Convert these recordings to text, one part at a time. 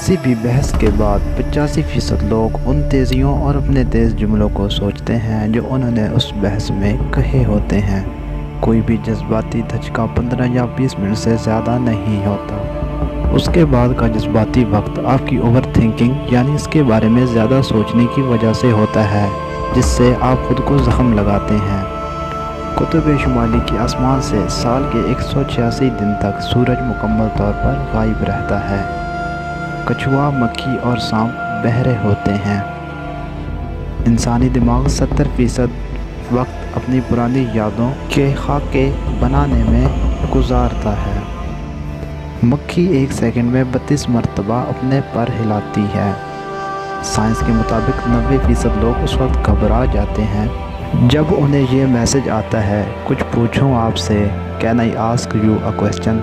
کسی بھی بحث کے بعد 85% لوگ ان تیزیوں اور اپنے تیز جملوں کو سوچتے ہیں جو انہوں نے اس بحث میں کہے ہوتے ہیں۔ کوئی بھی جذباتی دھچکا 15 یا 20 منٹ سے زیادہ نہیں ہوتا۔ اس کے بعد کا جذباتی وقت آپ کی اوور تھنکنگ یعنی اس کے بارے میں زیادہ سوچنے کی وجہ سے ہوتا ہے، جس سے آپ خود کو زخم لگاتے ہیں۔ قطب شمالی کے آسمان سے سال کے 186 دن تک سورج مکمل طور پر غائب رہتا ہے۔ کچھوا، مکھی اور سانپ بہرے ہوتے ہیں۔ انسانی دماغ 70% وقت اپنی پرانی یادوں کے خاکے بنانے میں گزارتا ہے۔ مکھی ایک سیکنڈ میں 32 مرتبہ اپنے پر ہلاتی ہے۔ سائنس کے مطابق 90% لوگ اس وقت گھبرا جاتے ہیں جب انہیں یہ میسج آتا ہے، کچھ پوچھوں آپ سے، can I ask you a question?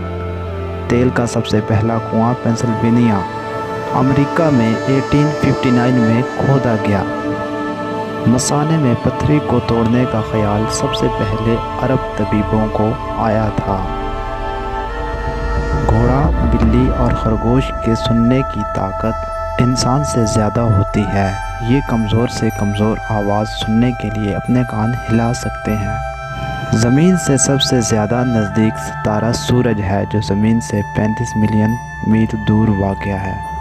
تیل کا سب سے پہلا کنواں پینسلوینیا، امریکہ میں 1859 میں کھودا گیا۔ مثانے میں پتھری کو توڑنے کا خیال سب سے پہلے عرب طبیبوں کو آیا تھا۔ گھوڑا، بلی اور خرگوش کے سننے کی طاقت انسان سے زیادہ ہوتی ہے۔ یہ کمزور سے کمزور آواز سننے کے لیے اپنے کان ہلا سکتے ہیں۔ زمین سے سب سے زیادہ نزدیک ستارہ سورج ہے جو زمین سے 35 ملین میل دور واقع ہے۔